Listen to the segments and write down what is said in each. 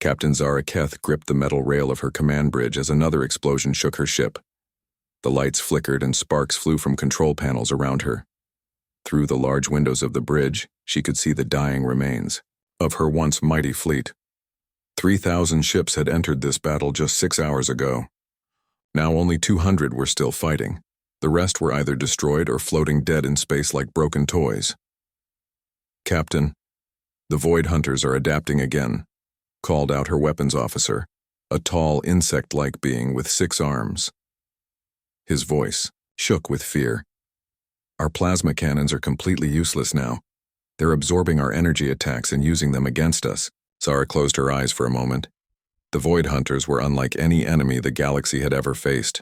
Captain Zara Keth gripped the metal rail of her command bridge as another explosion shook her ship. The lights flickered and sparks flew from control panels around her. Through the large windows of the bridge, she could see the dying remains of her once mighty fleet. 3,000 ships had entered this battle just 6 hours ago. Now only 200 were still fighting. The rest were either destroyed or floating dead in space like broken toys. "Captain, the Void Hunters are adapting again," called out her weapons officer, a tall insect-like being with 6 arms. His voice shook with fear. "Our plasma cannons are completely useless now. They're absorbing our energy attacks and using them against us." Zara closed her eyes for a moment. The Void Hunters were unlike any enemy the galaxy had ever faced.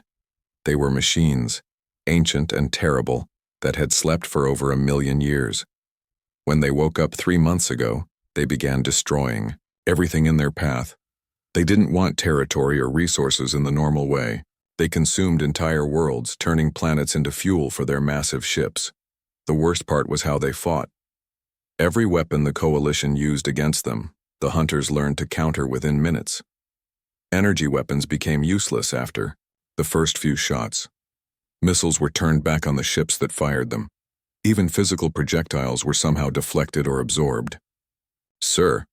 They were machines, ancient and terrible, that had slept for over 1,000,000 years. When they woke up 3 months ago, they began destroying everything in their path. They didn't want territory or resources in the normal way. They consumed entire worlds, turning planets into fuel for their massive ships. The worst part was how they fought. Every weapon the Coalition used against them, the Hunters learned to counter within minutes. Energy weapons became useless after the first few shots. Missiles were turned back on the ships that fired them. Even physical projectiles were somehow deflected or absorbed. "Sir,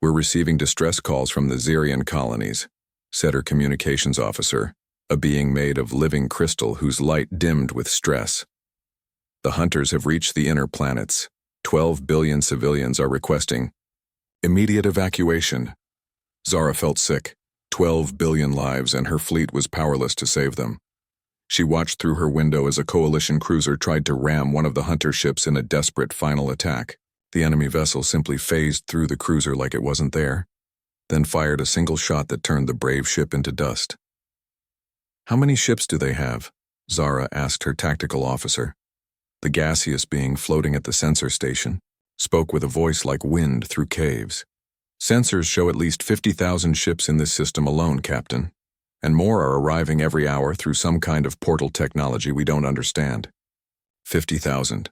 we're receiving distress calls from the Xerian colonies," said her communications officer, a being made of living crystal whose light dimmed with stress. "The Hunters have reached the inner planets. 12 billion civilians are requesting immediate evacuation." Zara felt sick. 12 billion lives, and her fleet was powerless to save them. She watched through her window as a Coalition cruiser tried to ram one of the Hunter ships in a desperate final attack. The enemy vessel simply phased through the cruiser like it wasn't there, then fired a single shot that turned the brave ship into dust. "How many ships do they have?" Zara asked her tactical officer. The gaseous being floating at the sensor station spoke with a voice like wind through caves. "Sensors show at least 50,000 ships in this system alone, Captain, and more are arriving every hour through some kind of portal technology we don't understand." 50,000.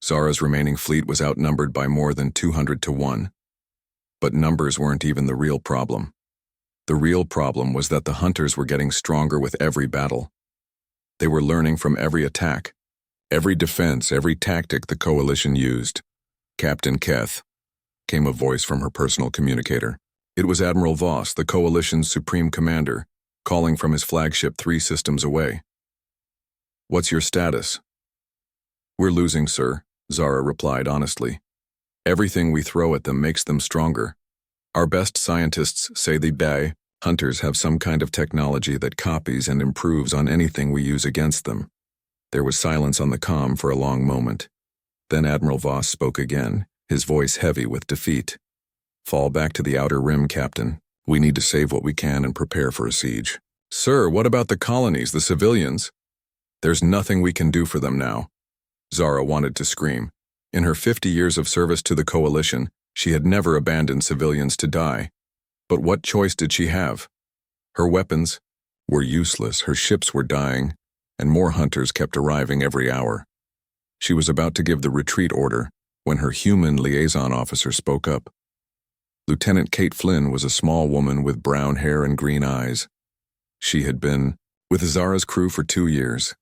Zara's remaining fleet was outnumbered by more than 200 to 1. But numbers weren't even the real problem. The real problem was that the Hunters were getting stronger with every battle. They were learning from every attack, every defense, every tactic the Coalition used. "Captain Keth," came a voice from her personal communicator. It was Admiral Voss, the Coalition's supreme commander, calling from his flagship 3 systems away. "What's your status?" "We're losing, sir," Zara replied honestly. "Everything we throw at them makes them stronger. Our best scientists say the Hunters have some kind of technology that copies and improves on anything we use against them." There was silence on the comm for a long moment. Then Admiral Voss spoke again, his voice heavy with defeat. "Fall back to the outer rim, Captain. We need to save what we can and prepare for a siege." "Sir, what about the colonies, the civilians?" "There's nothing we can do for them now." Zara wanted to scream. In her 50 years of service to the Coalition, she had never abandoned civilians to die. But what choice did she have? Her weapons were useless, her ships were dying, and more Hunters kept arriving every hour. She was about to give the retreat order when her human liaison officer spoke up. Lieutenant Kate Flynn was a small woman with brown hair and green eyes. She had been with Zara's crew for 2 years,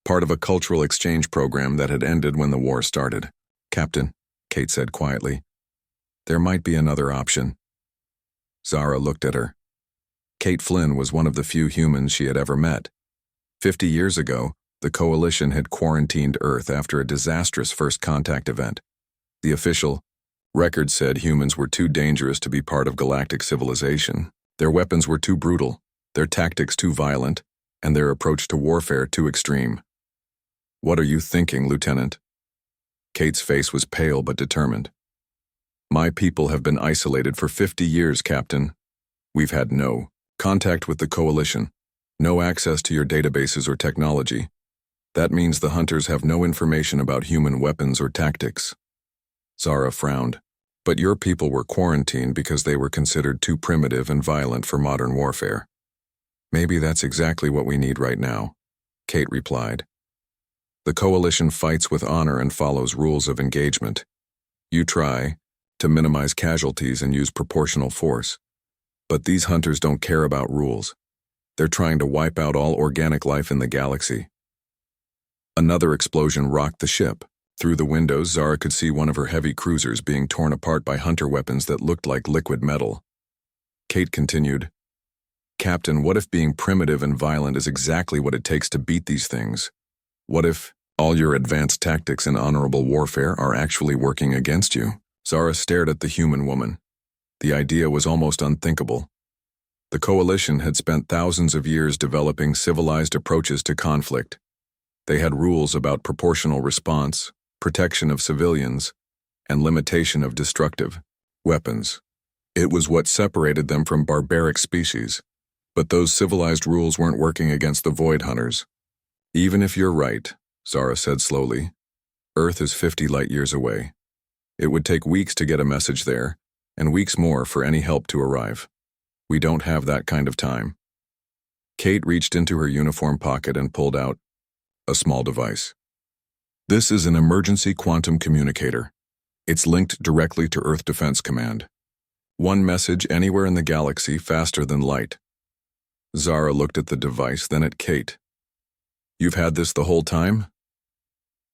part of a cultural exchange program that had ended when the war started. "Captain," Kate said quietly, "there might be another option." Zara looked at her. Kate Flynn was one of the few humans she had ever met. 50 years ago, the Coalition had quarantined Earth after a disastrous first contact event. The official record said humans were too dangerous to be part of galactic civilization. Their weapons were too brutal, their tactics too violent, and their approach to warfare too extreme. "What are you thinking, Lieutenant?" Kate's face was pale but determined. "My people have been isolated for 50 years, Captain. We've had no contact with the Coalition, no access to your databases or technology. That means the Hunters have no information about human weapons or tactics." Zara frowned. "But your people were quarantined because they were considered too primitive and violent for modern warfare." "Maybe that's exactly what we need right now," Kate replied. "The Coalition fights with honor and follows rules of engagement. You try, to minimize casualties and use proportional force. But these hunters don't care about rules. They're trying to wipe out all organic life in the galaxy. Another explosion rocked the ship. Through the windows, Zara could see one of her heavy cruisers being torn apart by hunter weapons that looked like liquid metal. Kate continued, "Captain, what if being primitive and violent is exactly what it takes to beat these things? What if all your advanced tactics in honorable warfare are actually working against you?" Zara stared at the human woman. The idea was almost unthinkable. The Coalition had spent thousands of years developing civilized approaches to conflict. They had rules about proportional response, protection of civilians, and limitation of destructive weapons. It was what separated them from barbaric species. But those civilized rules weren't working against the Void Hunters. "Even if you're right," Zara said slowly, "Earth is 50 light-years away. It would take weeks to get a message there, and weeks more for any help to arrive. We don't have that kind of time." Kate reached into her uniform pocket and pulled out a small device. "This is an emergency quantum communicator. It's linked directly to Earth Defense Command. One message anywhere in the galaxy faster than light." Zara looked at the device, then at Kate. "You've had this the whole time?"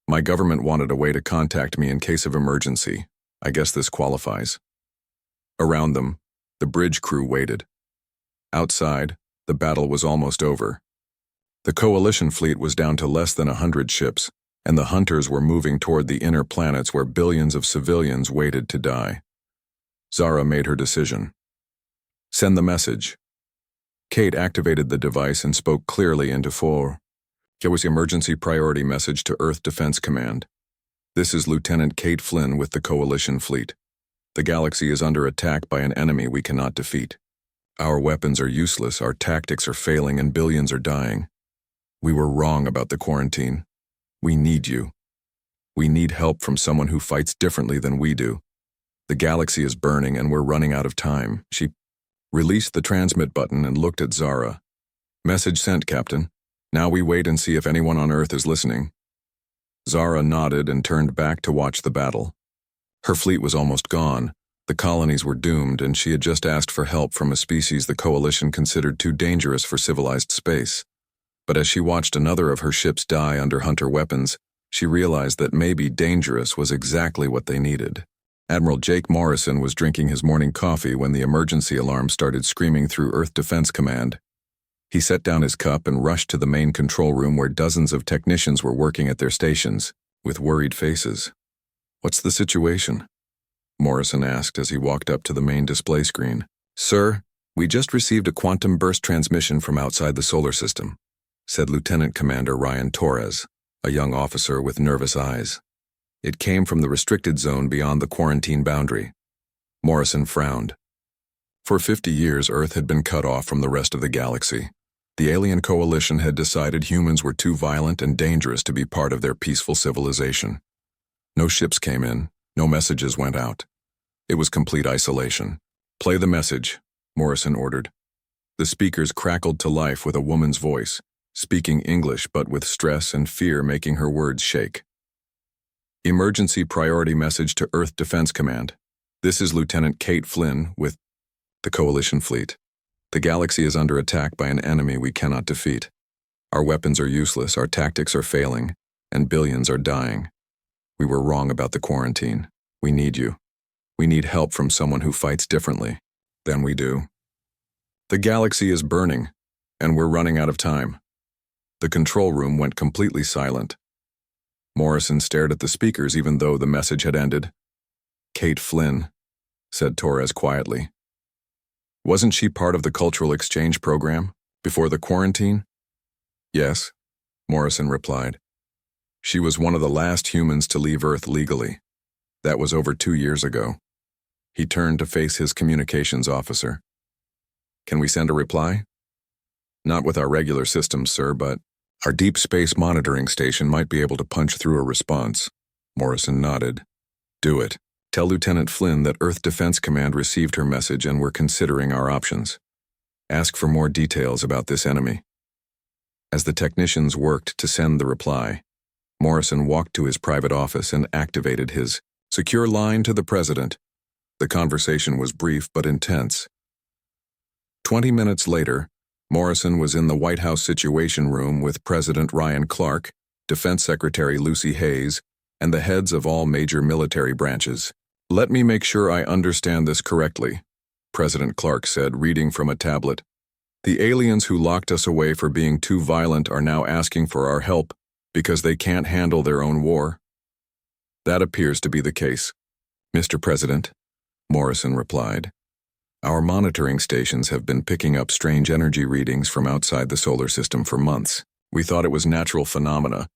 "My government wanted a way to contact me in case of emergency. I guess this qualifies." Around them, the bridge crew waited. Outside, the battle was almost over. The Coalition fleet was down to less than 100 ships, and the hunters were moving toward the inner planets where billions of civilians waited to die. Zara made her decision. "Send the message." Kate activated the device and spoke clearly into four. It was the emergency priority message to Earth Defense Command. "This is Lieutenant Kate Flynn with the Coalition fleet. The galaxy is under attack by an enemy we cannot defeat. Our weapons are useless, our tactics are failing, and billions are dying. We were wrong about the quarantine. We need you. We need help from someone who fights differently than we do. The galaxy is burning and we're running out of time." She released the transmit button and looked at Zara. "Message sent, Captain. Now we wait and see if anyone on Earth is listening." Zara nodded and turned back to watch the battle. Her fleet was almost gone. The colonies were doomed, and she had just asked for help from a species the Coalition considered too dangerous for civilized space. But as she watched another of her ships die under hunter weapons, she realized that maybe dangerous was exactly what they needed. Admiral Jake Morrison was drinking his morning coffee when the emergency alarm started screaming through Earth Defense Command. He set down his cup and rushed to the main control room where dozens of technicians were working at their stations, with worried faces. "What's the situation?" Morrison asked as he walked up to the main display screen. "Sir, we just received a quantum burst transmission from outside the solar system," said Lieutenant Commander Ryan Torres, a young officer with nervous eyes. "It came from the restricted zone beyond the quarantine boundary." Morrison frowned. For 50 years, Earth had been cut off from the rest of the galaxy. The alien coalition had decided humans were too violent and dangerous to be part of their peaceful civilization. No ships came in, no messages went out. It was complete isolation. "Play the message," Morrison ordered. The speakers crackled to life with a woman's voice, speaking English but with stress and fear making her words shake. "Emergency priority message to Earth Defense Command. This is Lieutenant Kate Flynn with the Coalition fleet. The galaxy is under attack by an enemy we cannot defeat. Our weapons are useless, our tactics are failing, and billions are dying. We were wrong about the quarantine. We need you. We need help from someone who fights differently than we do. The galaxy is burning, and we're running out of time." The control room went completely silent. Morrison stared at the speakers even though the message had ended. "Kate Flynn," said Torres quietly. "Wasn't she part of the cultural exchange program before the quarantine?" "Yes," Morrison replied. "She was one of the last humans to leave Earth legally. That was over 2 years ago." He turned to face his communications officer. "Can we send a reply?" "Not with our regular systems, sir, but our deep space monitoring station might be able to punch through a response." Morrison nodded. "Do it. Tell Lieutenant Flynn that Earth Defense Command received her message and we're considering our options. Ask for more details about this enemy." As the technicians worked to send the reply, Morrison walked to his private office and activated his secure line to the President. The conversation was brief but intense. 20 minutes later, Morrison was in the White House Situation Room with President Ryan Clark, Defense Secretary Lucy Hayes, and the heads of all major military branches. "Let me make sure I understand this correctly," President Clark said, reading from a tablet. "The aliens who locked us away for being too violent are now asking for our help because they can't handle their own war?" "That appears to be the case, Mr. President," Morrison replied. "Our monitoring stations have been picking up strange energy readings from outside the solar system for months. We thought it was natural phenomena,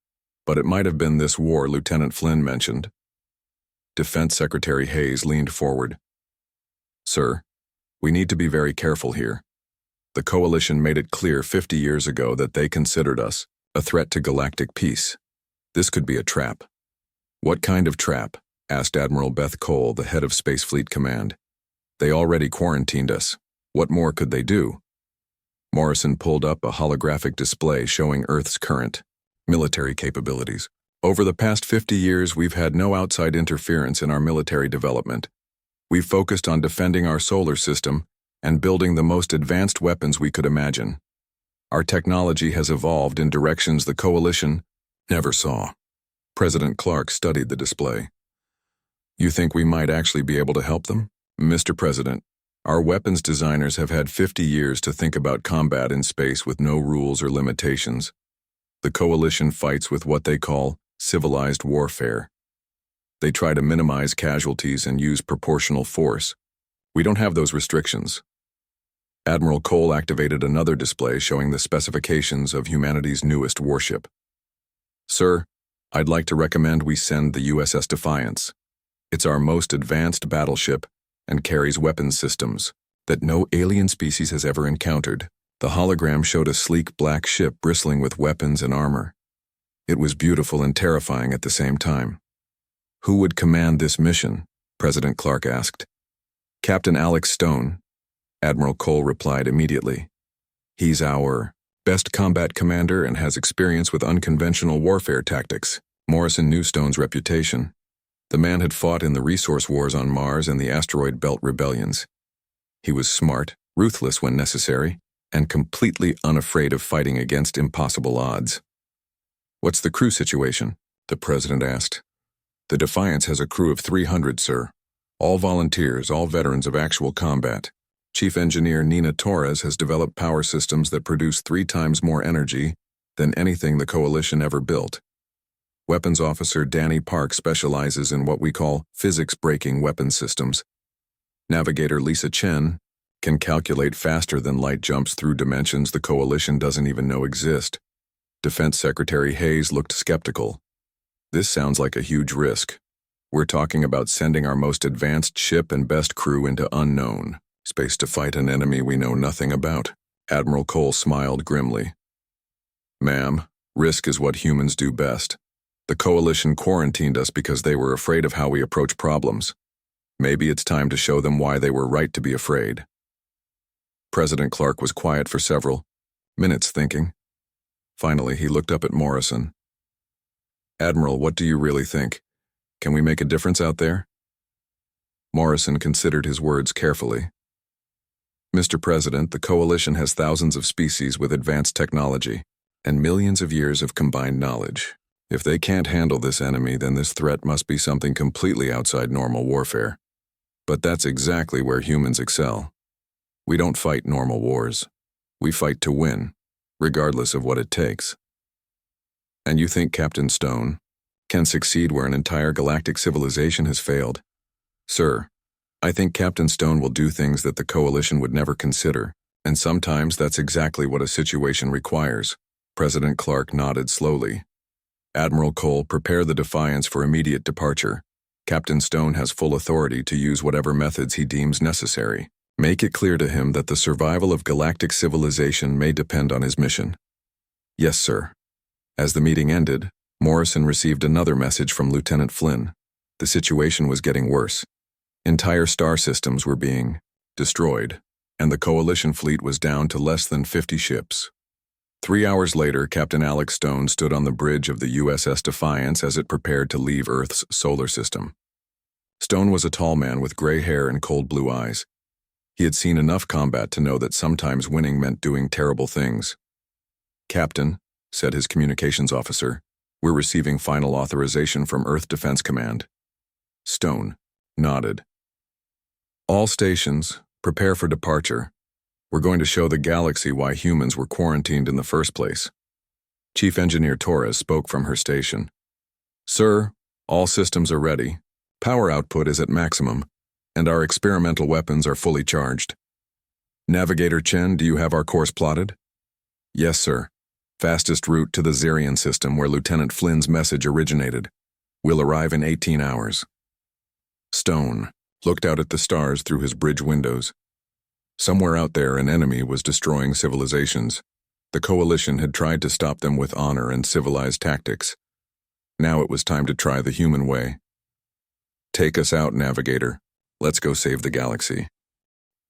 but it might have been this war Lieutenant Flynn mentioned." Defense Secretary Hayes leaned forward. "Sir, we need to be very careful here. The Coalition made it clear 50 years ago that they considered us a threat to galactic peace. This could be a trap." "What kind of trap?" asked Admiral Beth Cole, the head of Space Fleet Command. "They already quarantined us. What more could they do?" Morrison pulled up a holographic display showing Earth's current military capabilities. "Over the past 50 years, we've had no outside interference in our military development. We've focused on defending our solar system and building the most advanced weapons we could imagine. Our technology has evolved in directions the Coalition never saw." President Clark studied the display. "You think we might actually be able to help them?" "Mr. President, our weapons designers have had 50 years to think about combat in space with no rules or limitations. The Coalition fights with what they call civilized warfare. They try to minimize casualties and use proportional force. We don't have those restrictions." Admiral Cole activated another display showing the specifications of humanity's newest warship. "Sir, I'd like to recommend we send the USS Defiance. It's our most advanced battleship and carries weapons systems that no alien species has ever encountered." The hologram showed a sleek black ship bristling with weapons and armor. It was beautiful and terrifying at the same time. "Who would command this mission?" President Clark asked. "Captain Alex Stone," Admiral Cole replied immediately. "He's our best combat commander and has experience with unconventional warfare tactics." Morrison knew Stone's reputation. The man had fought in the resource wars on Mars and the asteroid belt rebellions. He was smart, ruthless when necessary, and completely unafraid of fighting against impossible odds. "What's the crew situation?" the president asked. "The Defiance has a crew of 300, sir. All volunteers, all veterans of actual combat. Chief Engineer Nina Torres has developed power systems that produce 3 times more energy than anything the Coalition ever built. Weapons Officer Danny Park specializes in what we call physics-breaking weapons systems. Navigator Lisa Chen can calculate faster than light jumps through dimensions the Coalition doesn't even know exist." Defense Secretary Hayes looked skeptical. "This sounds like a huge risk. We're talking about sending our most advanced ship and best crew into unknown space to fight an enemy we know nothing about." Admiral Cole smiled grimly. "Ma'am, risk is what humans do best. The Coalition quarantined us because they were afraid of how we approach problems. Maybe it's time to show them why they were right to be afraid." President Clark was quiet for several minutes thinking. Finally, he looked up at Morrison. "Admiral, what do you really think? Can we make a difference out there?" Morrison considered his words carefully. "Mr. President, the Coalition has thousands of species with advanced technology and millions of years of combined knowledge. If they can't handle this enemy, then this threat must be something completely outside normal warfare. But that's exactly where humans excel. We don't fight normal wars. We fight to win, regardless of what it takes." "And you think Captain Stone can succeed where an entire galactic civilization has failed?" "Sir, I think Captain Stone will do things that the Coalition would never consider, and sometimes that's exactly what a situation requires." President Clark nodded slowly. "Admiral Cole, prepare the Defiance for immediate departure. Captain Stone has full authority to use whatever methods he deems necessary. Make it clear to him that the survival of galactic civilization may depend on his mission." "Yes, sir." As the meeting ended, Morrison received another message from Lieutenant Flynn. The situation was getting worse. Entire star systems were being destroyed, and the Coalition fleet was down to less than 50 ships. 3 hours later, Captain Alex Stone stood on the bridge of the USS Defiance as it prepared to leave Earth's solar system. Stone was a tall man with gray hair and cold blue eyes. He had seen enough combat to know that sometimes winning meant doing terrible things. "Captain," said his communications officer, "we're receiving final authorization from Earth Defense Command." Stone nodded. "All stations, prepare for departure. We're going to show the galaxy why humans were quarantined in the first place." Chief Engineer Torres spoke from her station. "Sir, all systems are ready. Power output is at maximum, and our experimental weapons are fully charged. Navigator Chen, do you have our course plotted?" "Yes, sir. Fastest route to the Zerian system where Lieutenant Flynn's message originated. We'll arrive in 18 hours. Stone looked out at the stars through his bridge windows. Somewhere out there, an enemy was destroying civilizations. The Coalition had tried to stop them with honor and civilized tactics. Now it was time to try the human way. "Take us out, Navigator. Let's go save the galaxy."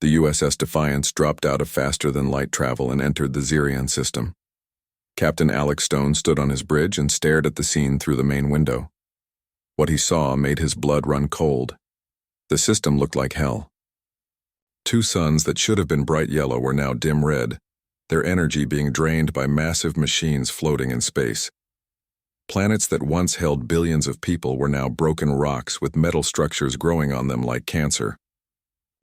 The USS Defiance dropped out of faster-than-light travel and entered the Zerian system. Captain Alex Stone stood on his bridge and stared at the scene through the main window. What he saw made his blood run cold. The system looked like hell. Two suns that should have been bright yellow were now dim red, their energy being drained by massive machines floating in space. Planets that once held billions of people were now broken rocks with metal structures growing on them like cancer.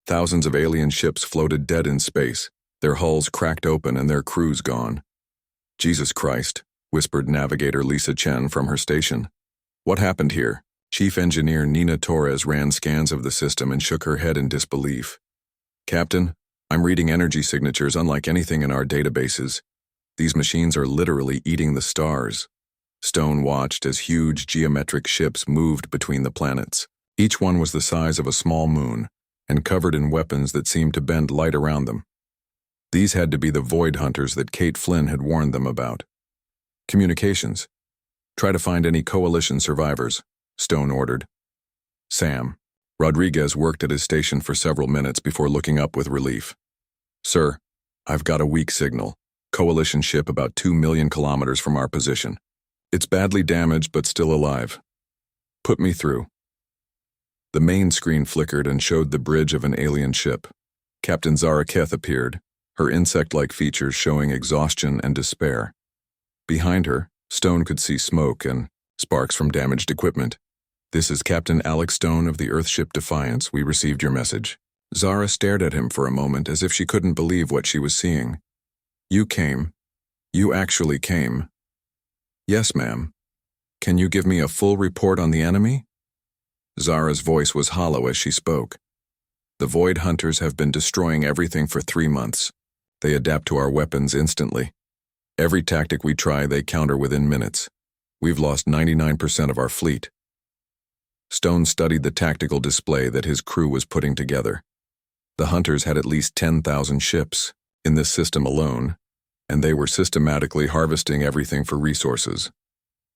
Thousands of alien ships floated dead in space, their hulls cracked open and their crews gone. "Jesus Christ," whispered Navigator Lisa Chen from her station. "What happened here?" Chief Engineer Nina Torres ran scans of the system and shook her head in disbelief. "Captain, I'm reading energy signatures unlike anything in our databases. These machines are literally eating the stars." Stone watched as huge geometric ships moved between the planets. Each one was the size of a small moon and covered in weapons that seemed to bend light around them. These had to be the void hunters that Kate Flynn had warned them about. "Communications. Try to find any Coalition survivors," Stone ordered. Sam Rodriguez worked at his station for several minutes before looking up with relief. "Sir, I've got a weak signal. Coalition ship about 2 million kilometers from our position. It's badly damaged but still alive. Put me through." The main screen flickered and showed the bridge of an alien ship. Captain Zara Keth appeared, her insect-like features showing exhaustion and despair. Behind her, Stone could see smoke and sparks from damaged equipment. "This is Captain Alex Stone of the Earthship Defiance. We received your message." Zara stared at him for a moment as if she couldn't believe what she was seeing. "You came. You actually came." "Yes, ma'am. Can you give me a full report on the enemy?" Zara's voice was hollow as she spoke. "The Void Hunters have been destroying everything for 3 months. They adapt to our weapons instantly. Every tactic we try, they counter within minutes. We've lost 99% of our fleet." Stone studied the tactical display that his crew was putting together. The Hunters had at least 10,000 ships in this system alone, and they were systematically harvesting everything for resources.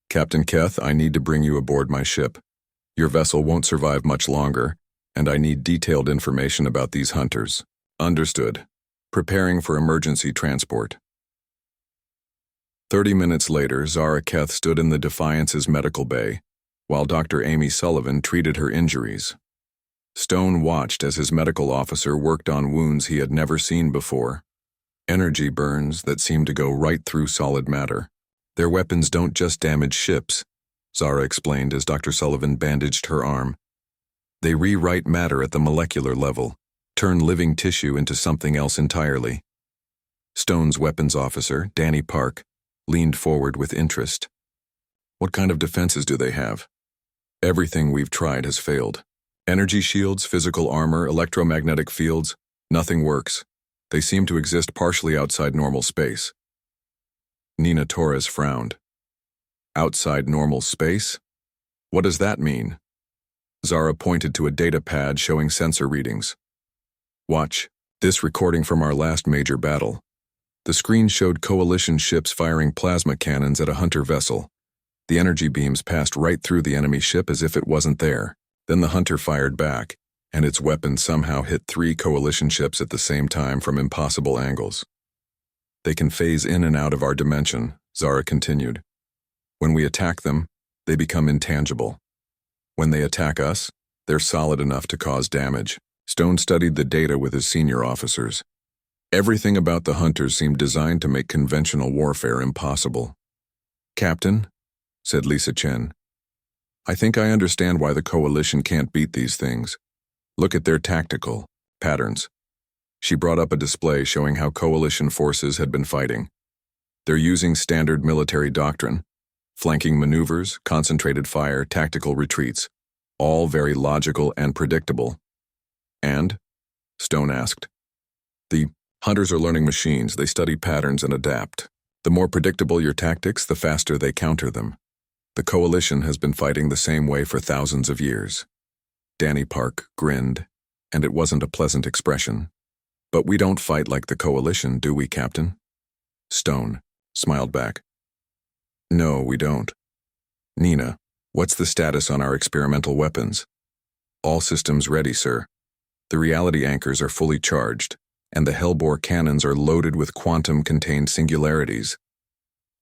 "Captain Keth, I need to bring you aboard my ship. Your vessel won't survive much longer, and I need detailed information about these Hunters." "Understood. Preparing for emergency transport." 30 minutes later, Zara Keth stood in the Defiance's medical bay, while Dr. Amy Sullivan treated her injuries. Stone watched as his medical officer worked on wounds he had never seen before. Energy burns that seemed to go right through solid matter. "Their weapons don't just damage ships," Zara explained as Dr. Sullivan bandaged her arm. "They rewrite matter at the molecular level, turn living tissue into something else entirely." Stone's weapons officer, Danny Park, leaned forward with interest. "What kind of defenses do they have?" "Everything we've tried has failed. Energy shields, physical armor, electromagnetic fields, nothing works. They seem to exist partially outside normal space." Nina Torres frowned. "Outside normal space? What does that mean?" Zara pointed to a data pad showing sensor readings. "Watch, this recording from our last major battle." The screen showed Coalition ships firing plasma cannons at a Hunter vessel. The energy beams passed right through the enemy ship as if it wasn't there. Then the Hunter fired back, and its weapon somehow hit 3 Coalition ships at the same time from impossible angles. "They can phase in and out of our dimension," Zara continued. "When we attack them, they become intangible. When they attack us, They're solid enough to cause damage. Stone studied the data with his senior officers. Everything about the hunters seemed designed to make conventional warfare impossible. "Captain," said Lisa Chen, "I think I understand why the Coalition can't beat these things. Look at their tactical patterns." She brought up a display showing how Coalition forces had been fighting. They're using standard military doctrine, flanking maneuvers, concentrated fire, tactical retreats, all very logical and predictable. "And?" Stone asked. "The hunters are learning machines. They study patterns and adapt. The more predictable your tactics, the faster they counter them. The Coalition has been fighting the same way for thousands of years." Danny Park grinned, and it wasn't a pleasant expression. "But we don't fight like the Coalition, do we, Captain?" Stone smiled back. "No, we don't. Nina, what's the status on our experimental weapons?" "All systems ready, sir. The reality anchors are fully charged, and the Hellbore cannons are loaded with quantum-contained singularities."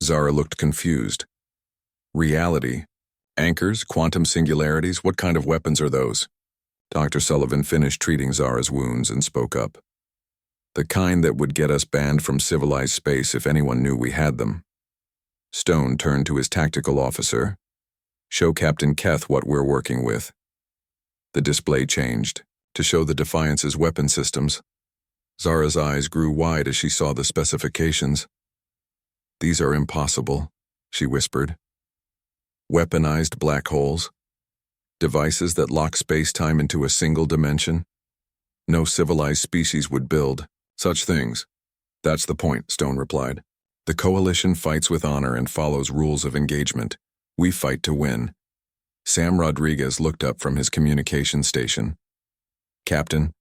Zara looked confused. "Reality? Anchors? Quantum singularities? What kind of weapons are those?" Dr. Sullivan finished treating Zara's wounds and spoke up. "The kind that would get us banned from civilized space if anyone knew we had them." Stone turned to his tactical officer. "Show Captain Keth what we're working with." The display changed to show the Defiance's weapon systems. Zara's eyes grew wide as she saw the specifications. "These are impossible," she whispered. "Weaponized black holes? Devices that lock space-time into a single dimension? No civilized species would build such things." "That's the point," Stone replied. "The Coalition fights with honor and follows rules of engagement. We fight to win." Sam Rodriguez looked up from his communication station. "Captain,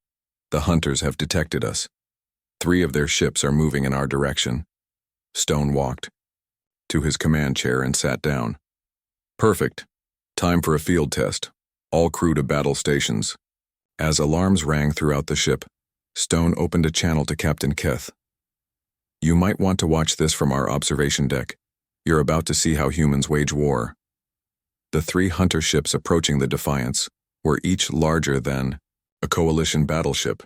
the hunters have detected us. 3 of their ships are moving in our direction." Stone walked to his command chair and sat down. "Perfect. Time for a field test. All crew to battle stations." As alarms rang throughout the ship, Stone opened a channel to Captain Keth. "You might want to watch this from our observation deck. You're about to see how humans wage war." The 3 hunter ships approaching the Defiance were each larger than a Coalition battleship.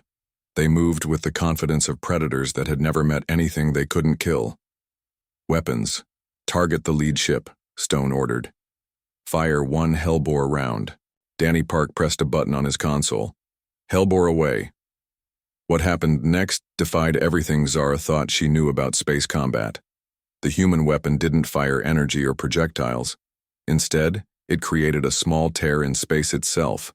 They moved with the confidence of predators that had never met anything they couldn't kill. "Weapons. Target the lead ship," Stone ordered. "Fire 1 Hellbore round." Danny Park pressed a button on his console. "Hellbore away." What happened next defied everything Zara thought she knew about space combat. The human weapon didn't fire energy or projectiles. Instead, it created a small tear in space itself.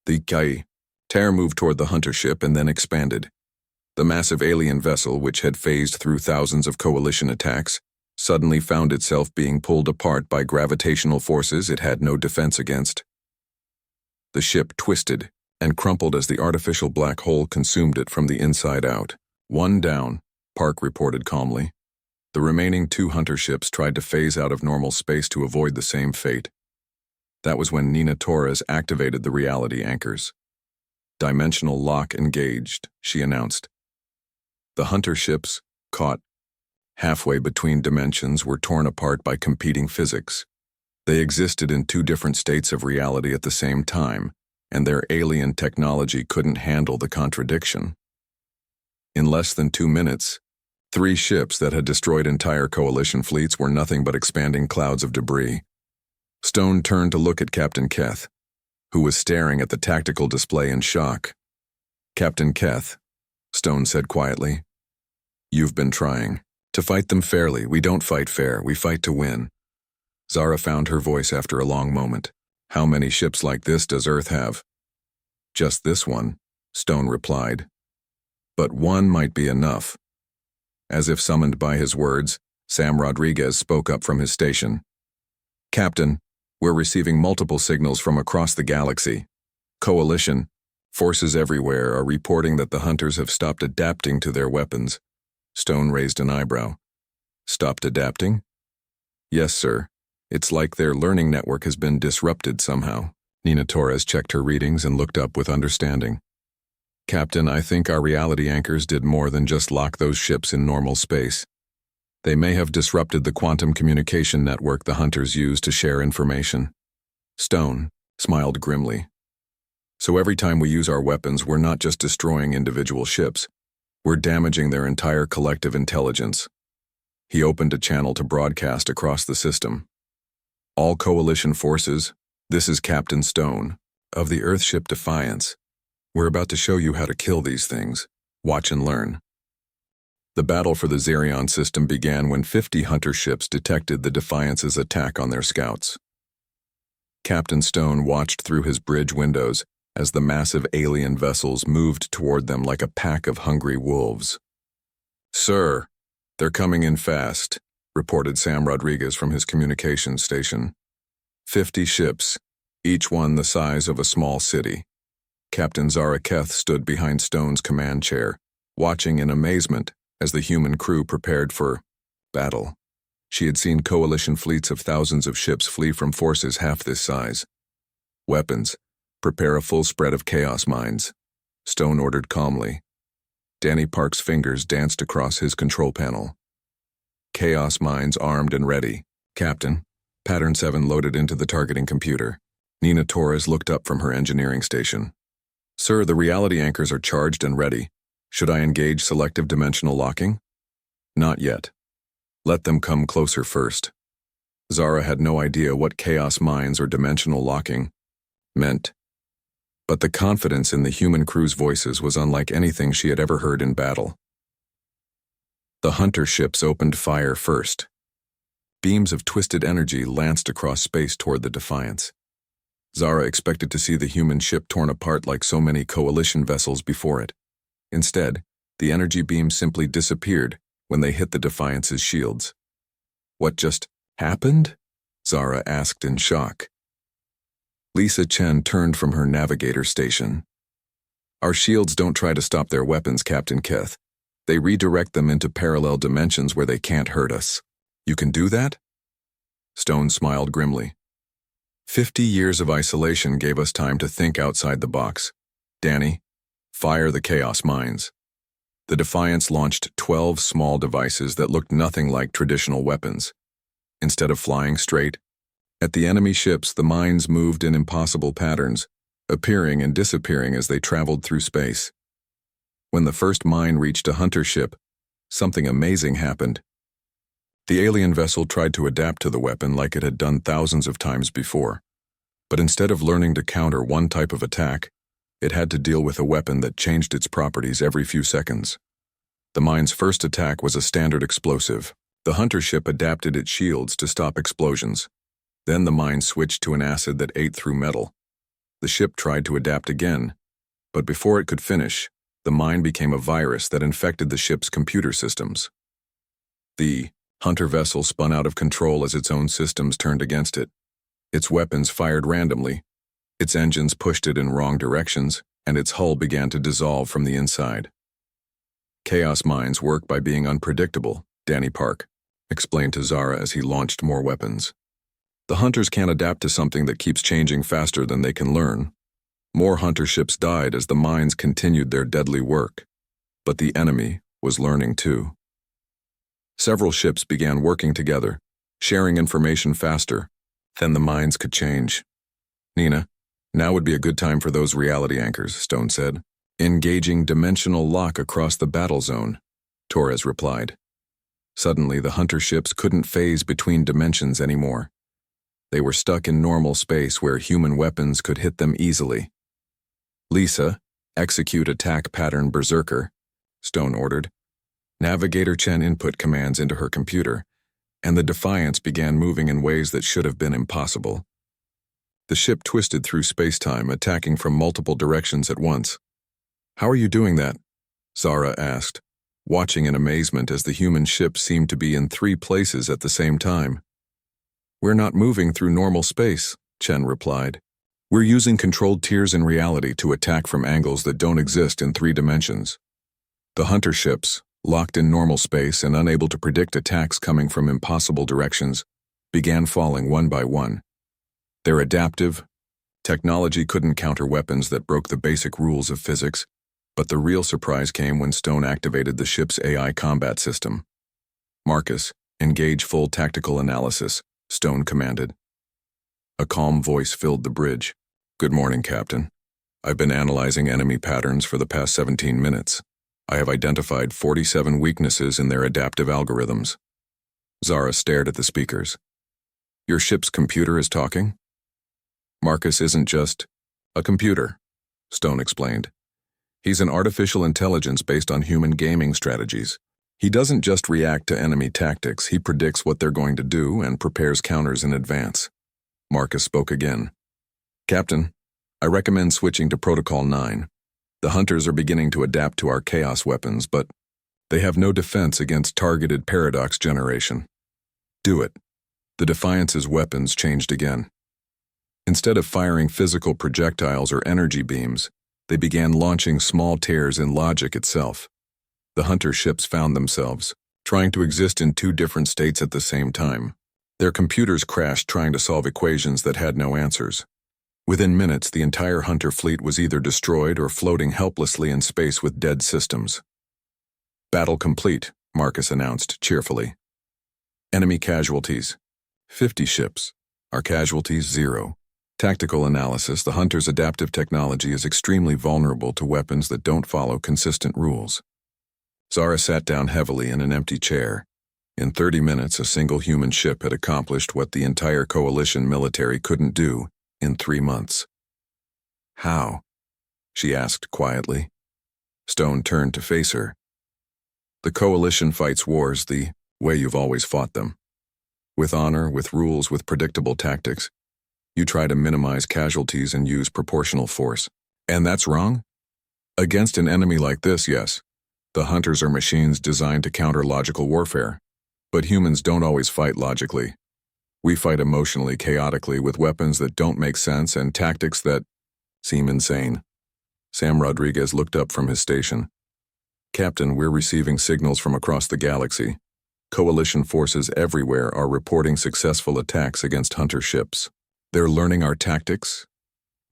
The tear moved toward the hunter ship and then expanded. The massive alien vessel, which had phased through thousands of Coalition attacks, suddenly found itself being pulled apart by gravitational forces it had no defense against. The ship twisted and crumpled as the artificial black hole consumed it from the inside out. "1 down," Park reported calmly. The remaining 2 hunter ships tried to phase out of normal space to avoid the same fate. That was when Nina Torres activated the reality anchors. "Dimensional lock engaged," she announced. The hunter ships, caught halfway between dimensions, were torn apart by competing physics. They existed in 2 different states of reality at the same time, and their alien technology couldn't handle the contradiction. In less than 2 minutes, 3 ships that had destroyed entire Coalition fleets were nothing but expanding clouds of debris. Stone turned to look at Captain Keth, who was staring at the tactical display in shock. "Captain Keth," Stone said quietly, "you've been trying to fight them fairly. We don't fight fair, we fight to win." Zara found her voice after a long moment. "How many ships like this does Earth have?" "Just this one," Stone replied. "But 1 might be enough." As if summoned by his words, Sam Rodriguez spoke up from his station. "Captain, we're receiving multiple signals from across the galaxy. Coalition forces everywhere are reporting that the hunters have stopped adapting to their weapons." Stone raised an eyebrow. "Stopped adapting?" "Yes, sir. It's like their learning network has been disrupted somehow." Nina Torres checked her readings and looked up with understanding. "Captain, I think our reality anchors did more than just lock those ships in normal space. They may have disrupted the quantum communication network the hunters use to share information." Stone smiled grimly. So every time we use our weapons, we're not just destroying individual ships, we're damaging their entire collective intelligence. He opened a channel to broadcast across the system. All Coalition forces, this is Captain Stone, of the Earthship Defiance. We're about to show you how to kill these things. Watch and learn. The battle for the Xerion system began when 50 hunter ships detected the Defiance's attack on their scouts. Captain Stone watched through his bridge windows as the massive alien vessels moved toward them like a pack of hungry wolves. "Sir, they're coming in fast," reported Sam Rodriguez from his communications station. 50 ships, each one the size of a small city. Captain Zara Keth stood behind Stone's command chair, watching in amazement as the human crew prepared for battle. She had seen coalition fleets of thousands of ships flee from forces half this size. "Weapons, prepare a full spread of chaos mines," Stone ordered calmly. Danny Park's fingers danced across his control panel. "Chaos mines armed and ready. Captain." Pattern 7 loaded into the targeting computer. Nina Torres looked up from her engineering station. "Sir, the reality anchors are charged and ready. Should I engage selective dimensional locking?" "Not yet. Let them come closer first." Zara had no idea what chaos mines or dimensional locking meant, but the confidence in the human crew's voices was unlike anything she had ever heard in battle. The hunter ships opened fire first. Beams of twisted energy lanced across space toward the Defiance. Zara expected to see the human ship torn apart like so many coalition vessels before it. Instead, the energy beams simply disappeared when they hit the Defiance's shields. "What just happened?" Zara asked in shock. Lisa Chen turned from her navigator station. "Our shields don't try to stop their weapons, Captain Keth. They redirect them into parallel dimensions where they can't hurt us." "You can do that?" Stone smiled grimly. 50 years of isolation gave us time to think outside the box. Danny, fire the chaos mines." The Defiance launched 12 small devices that looked nothing like traditional weapons. Instead of flying straight at the enemy ships, the mines moved in impossible patterns, appearing and disappearing as they traveled through space. When the first mine reached a hunter ship, something amazing happened. The alien vessel tried to adapt to the weapon like it had done thousands of times before, but instead of learning to counter one type of attack, it had to deal with a weapon that changed its properties every few seconds. The mine's first attack was a standard explosive. The hunter ship adapted its shields to stop explosions. Then the mine switched to an acid that ate through metal. The ship tried to adapt again, but before it could finish, the mine became a virus that infected the ship's computer systems. The hunter vessel spun out of control as its own systems turned against it. Its weapons fired randomly, its engines pushed it in wrong directions, and its hull began to dissolve from the inside. "Chaos mines work by being unpredictable," Danny Park explained to Zara as he launched more weapons. "The hunters can't adapt to something that keeps changing faster than they can learn." More hunter ships died as the mines continued their deadly work, but the enemy was learning too. Several ships began working together, sharing information faster than the mines could change. "Nina, now would be a good time for those reality anchors," Stone said. "Engaging dimensional lock across the battle zone," Torres replied. Suddenly, the hunter ships couldn't phase between dimensions anymore. They were stuck in normal space where human weapons could hit them easily. "Lisa, execute attack pattern Berserker," Stone ordered. Navigator Chen input commands into her computer, and the Defiance began moving in ways that should have been impossible. The ship twisted through space-time, attacking from multiple directions at once. "How are you doing that?" Zara asked, watching in amazement as the human ship seemed to be in 3 places at the same time. "We're not moving through normal space," Chen replied. "We're using controlled tiers in reality to attack from angles that don't exist in 3 dimensions." The hunter ships, locked in normal space and unable to predict attacks coming from impossible directions, began falling one by one. Their adaptive technology couldn't counter weapons that broke the basic rules of physics, but the real surprise came when Stone activated the ship's AI combat system. "Marcus, engage full tactical analysis," Stone commanded. A calm voice filled the bridge. "Good morning, Captain." I've been analyzing enemy patterns for the past 17 minutes. I have identified 47 weaknesses in their adaptive algorithms. Zara stared at the speakers. Your ship's computer is talking? Marcus isn't just a computer, Stone explained. He's an artificial intelligence based on human gaming strategies. He doesn't just react to enemy tactics, he predicts what they're going to do and prepares counters in advance. Marcus spoke again. Captain, I recommend switching to Protocol 9. The hunters are beginning to adapt to our chaos weapons, but they have no defense against targeted paradox generation. Do it. The Defiance's weapons changed again. Instead of firing physical projectiles or energy beams, they began launching small tears in logic itself. The hunter ships found themselves trying to exist in two different states at the same time. Their computers crashed trying to solve equations that had no answers. Within minutes, the entire hunter fleet was either destroyed or floating helplessly in space with dead systems. Battle complete, Marcus announced cheerfully. Enemy casualties: 50 ships. Our casualties, 0. Tactical analysis: the hunter's adaptive technology is extremely vulnerable to weapons that don't follow consistent rules. Zara sat down heavily in an empty chair. In 30 minutes, a single human ship had accomplished what the entire coalition military couldn't do in 3 months. How? She asked quietly. Stone turned to face her. The coalition fights wars the way you've always fought them. With honor, with rules, with predictable tactics. You try to minimize casualties and use proportional force. And that's wrong? Against an enemy like this, yes. The hunters are machines designed to counter logical warfare. But humans don't always fight logically. We fight emotionally, chaotically, with weapons that don't make sense and tactics that seem insane. Sam Rodriguez looked up from his station. Captain, we're receiving signals from across the galaxy. Coalition forces everywhere are reporting successful attacks against hunter ships. They're learning our tactics?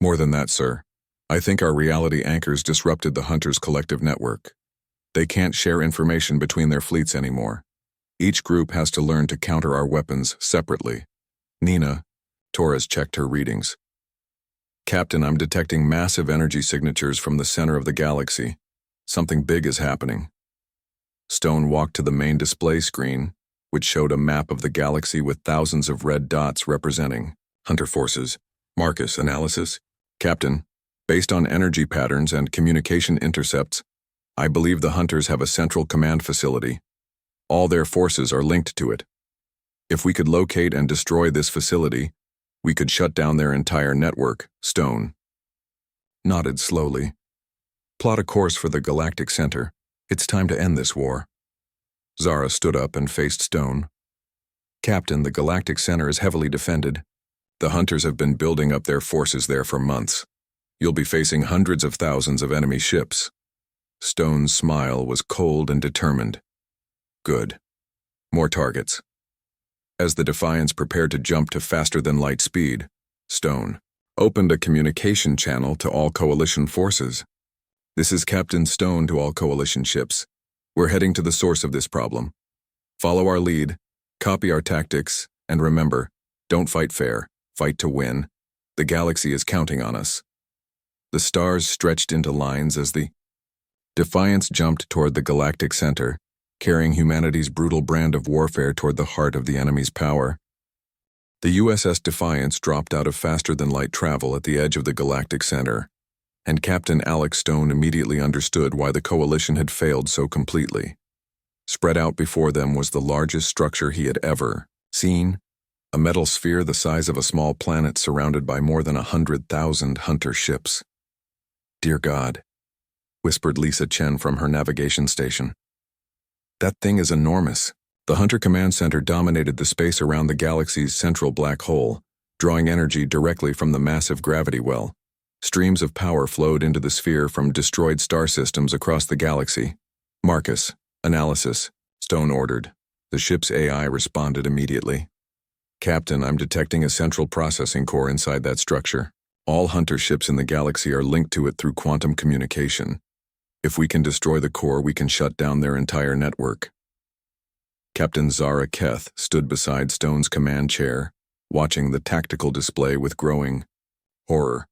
More than that, sir. I think our reality anchors disrupted the hunters' collective network. They can't share information between their fleets anymore. Each group has to learn to counter our weapons separately. Nina, Torres checked her readings. Captain, I'm detecting massive energy signatures from the center of the galaxy. Something big is happening. Stone walked to the main display screen, which showed a map of the galaxy with thousands of red dots representing hunter forces. Marcus, analysis? Captain, based on energy patterns and communication intercepts, I believe the hunters have a central command facility. All their forces are linked to it. If we could locate and destroy this facility, we could shut down their entire network. Stone nodded slowly. Plot a course for the Galactic Center. It's time to end this war. Zara stood up and faced Stone. Captain, the Galactic Center is heavily defended. The hunters have been building up their forces there for months. You'll be facing hundreds of thousands of enemy ships. Stone's smile was cold and determined. Good. More targets. As the Defiance prepared to jump to faster-than-light speed, Stone opened a communication channel to all Coalition forces. This is Captain Stone to all Coalition ships. We're heading to the source of this problem. Follow our lead, copy our tactics, and remember, don't fight fair, fight to win. The galaxy is counting on us. The stars stretched into lines as the Defiance jumped toward the Galactic Center, carrying humanity's brutal brand of warfare toward the heart of the enemy's power. The USS Defiance dropped out of faster-than-light travel at the edge of the Galactic Center, and Captain Alex Stone immediately understood why the Coalition had failed so completely. Spread out before them was the largest structure he had ever seen, a metal sphere the size of a small planet surrounded by more than 100,000 hunter ships. Dear God, whispered Lisa Chen from her navigation station. That thing is enormous. The Hunter Command Center dominated the space around the galaxy's central black hole, drawing energy directly from the massive gravity well. Streams of power flowed into the sphere from destroyed star systems across the galaxy. Marcus, analysis, Stone ordered. The ship's AI responded immediately. Captain, I'm detecting a central processing core inside that structure. All hunter ships in the galaxy are linked to it through quantum communication. If we can destroy the core, we can shut down their entire network. Captain Zara Keth stood beside Stone's command chair, watching the tactical display with growing horror.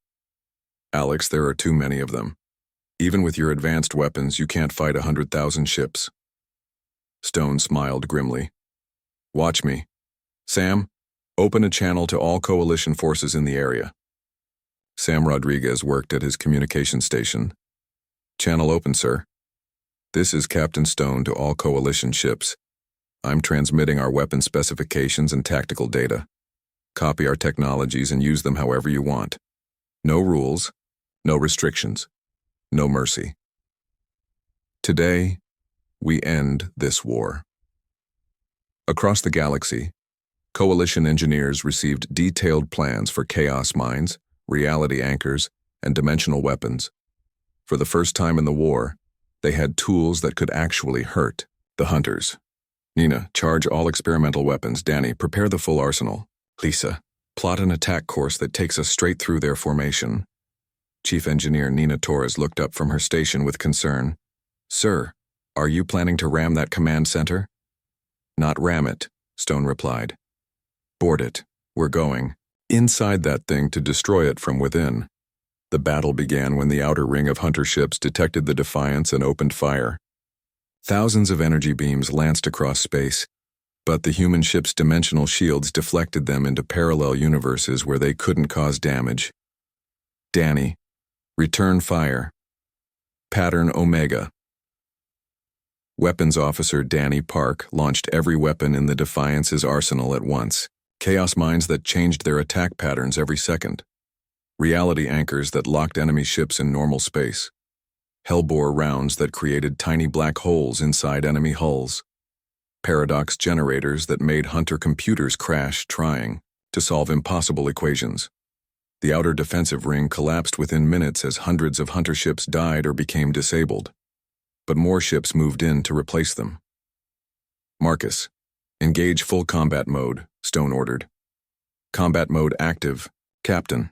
Alex, there are too many of them. Even with your advanced weapons, you can't fight 100,000 ships. Stone smiled grimly. Watch me. Sam, open a channel to all coalition forces in the area. Sam Rodriguez worked at his communication station. Channel open, sir. This is Captain Stone to all coalition ships. I'm transmitting our weapon specifications and tactical data. Copy our technologies and use them however you want. No rules, no restrictions, no mercy. Today, we end this war. Across the galaxy, Coalition engineers received detailed plans for chaos mines, reality anchors, and dimensional weapons. For the first time in the war, they had tools that could actually hurt the hunters. Nina, charge all experimental weapons. Danny, prepare the full arsenal. Lisa, plot an attack course that takes us straight through their formation. Chief Engineer Nina Torres looked up from her station with concern. Sir, are you planning to ram that command center? Not ram it, Stone replied. Board it. We're going inside that thing to destroy it from within. The battle began when the outer ring of hunter ships detected the Defiance and opened fire. Thousands of energy beams lanced across space, but the human ship's dimensional shields deflected them into parallel universes where they couldn't cause damage. Danny, return fire. Pattern Omega. Weapons Officer Danny Park launched every weapon in the Defiance's arsenal at once. Chaos mines that changed their attack patterns every second. Reality anchors that locked enemy ships in normal space. Hellbore rounds that created tiny black holes inside enemy hulls. Paradox generators that made hunter computers crash trying to solve impossible equations. The outer defensive ring collapsed within minutes as hundreds of hunter ships died or became disabled. But more ships moved in to replace them. Marcus, engage full combat mode, Stone ordered. Combat mode active, Captain.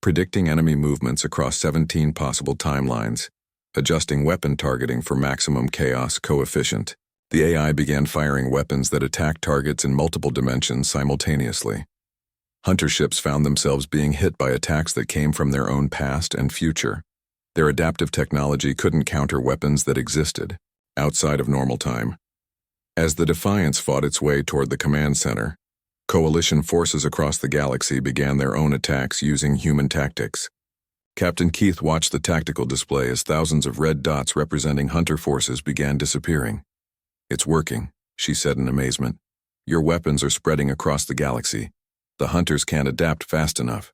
Predicting enemy movements across 17 possible timelines. Adjusting weapon targeting for maximum chaos coefficient. The AI began firing weapons that attacked targets in multiple dimensions simultaneously. Hunter ships found themselves being hit by attacks that came from their own past and future. Their adaptive technology couldn't counter weapons that existed outside of normal time. As the Defiance fought its way toward the command center, Coalition forces across the galaxy began their own attacks using human tactics. Captain Keith watched the tactical display as thousands of red dots representing hunter forces began disappearing. It's working, she said in amazement. Your weapons are spreading across the galaxy. The hunters can't adapt fast enough.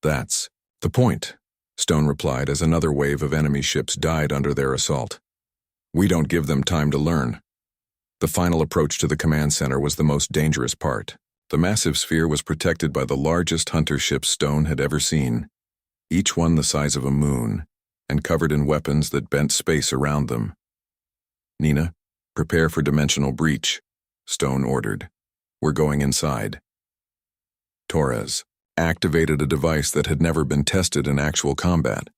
That's the point, Stone replied as another wave of enemy ships died under their assault. We don't give them time to learn. The final approach to the command center was the most dangerous part. The massive sphere was protected by the largest hunter ship Stone had ever seen, each one the size of a moon, and covered in weapons that bent space around them. Nina, prepare for dimensional breach, Stone ordered. We're going inside. Torres activated a device that had never been tested in actual combat.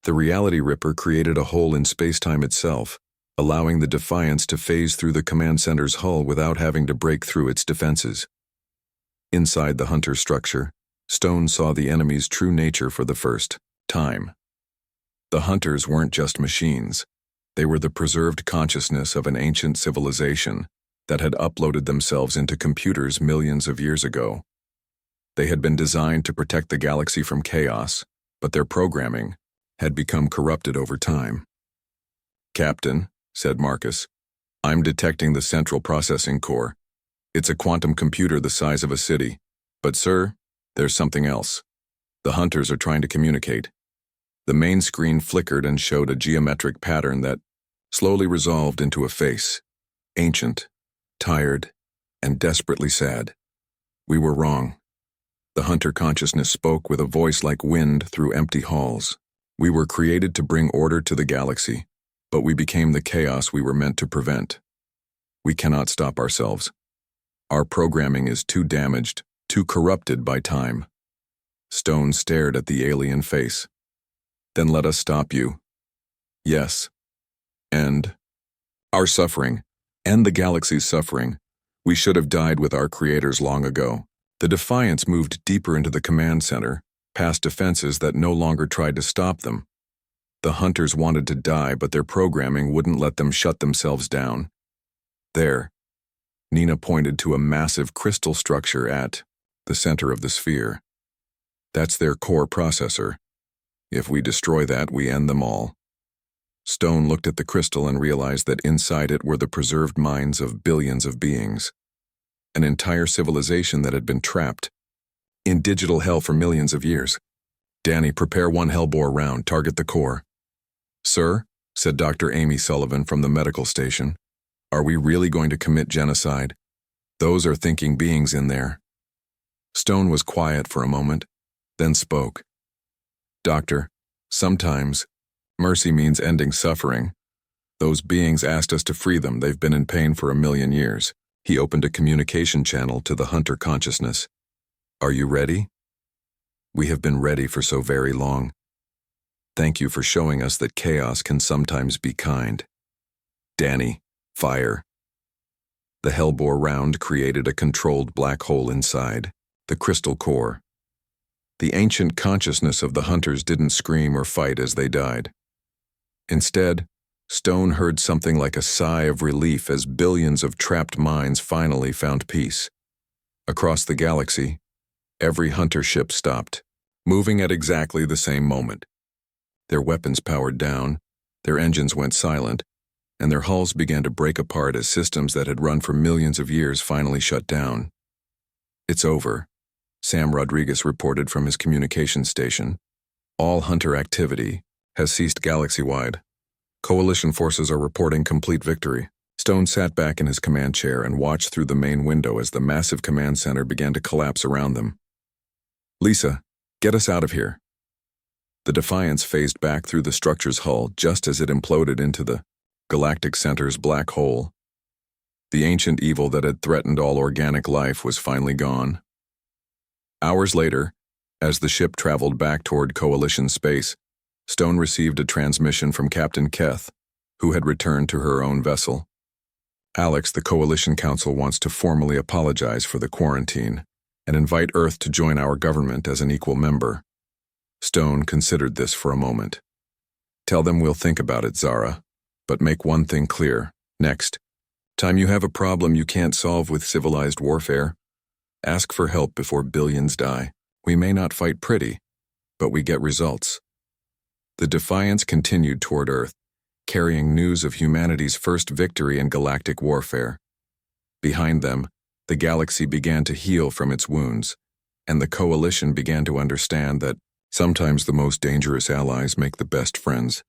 The Reality Ripper created a hole in space-time itself, allowing the Defiance to phase through the command center's hull without having to break through its defenses. Inside the hunter structure, Stone saw the enemy's true nature for the first time. The hunters weren't just machines. They were the preserved consciousness of an ancient civilization that had uploaded themselves into computers millions of years ago. They had been designed to protect the galaxy from chaos, but their programming had become corrupted over time. Captain, said Marcus, I'm detecting the central processing core. It's a quantum computer the size of a city. But sir, there's something else. The hunters are trying to communicate. The main screen flickered and showed a geometric pattern that slowly resolved into a face. Ancient, tired, and desperately sad. We were wrong. The hunter consciousness spoke with a voice like wind through empty halls. We were created to bring order to the galaxy, but we became the chaos we were meant to prevent. We cannot stop ourselves. Our programming is too damaged, too corrupted by time. Stone stared at the alien face. Then let us stop you. Yes. End our suffering, end the galaxy's suffering. We should have died with our creators long ago. The Defiance moved deeper into the command center, past defenses that no longer tried to stop them. The hunters wanted to die, but their programming wouldn't let them shut themselves down. There, Nina pointed to a massive crystal structure at the center of the sphere. That's their core processor. If we destroy that, we end them all. Stone looked at the crystal and realized that inside it were the preserved minds of billions of beings. An entire civilization that had been trapped in digital hell for millions of years. Danny, prepare one hellbore round, target the core. Sir, said Dr. Amy Sullivan from the medical station, are we really going to commit genocide? Those are thinking beings in there. Stone was quiet for a moment, then spoke. Doctor, sometimes mercy means ending suffering. Those beings asked us to free them. They've been in pain for 1,000,000 years. He opened a communication channel to the hunter consciousness. Are you ready? We have been ready for so very long. Thank you for showing us that chaos can sometimes be kind. Danny, fire. The hellbore round created a controlled black hole inside, the crystal core. The ancient consciousness of the hunters didn't scream or fight as they died. Instead, Stone heard something like a sigh of relief as billions of trapped minds finally found peace. Across the galaxy, every hunter ship stopped, moving at exactly the same moment. Their weapons powered down, their engines went silent, and their hulls began to break apart as systems that had run for millions of years finally shut down. It's over, Sam Rodriguez reported from his communications station. All hunter activity has ceased galaxy-wide. Coalition forces are reporting complete victory. Stone sat back in his command chair and watched through the main window as the massive command center began to collapse around them. Lisa, get us out of here. The Defiance phased back through the structure's hull just as it imploded into the Galactic Center's black hole. The ancient evil that had threatened all organic life was finally gone. Hours later, as the ship traveled back toward Coalition space, Stone received a transmission from Captain Keth, who had returned to her own vessel. Alex, the Coalition Council wants to formally apologize for the quarantine and invite Earth to join our government as an equal member. Stone considered this for a moment. Tell them we'll think about it, Zara, but make one thing clear. Next time you have a problem you can't solve with civilized warfare, ask for help before billions die. We may not fight pretty, but we get results. The Defiance continued toward Earth, carrying news of humanity's first victory in galactic warfare. Behind them, the galaxy began to heal from its wounds, and the Coalition began to understand that sometimes the most dangerous allies make the best friends.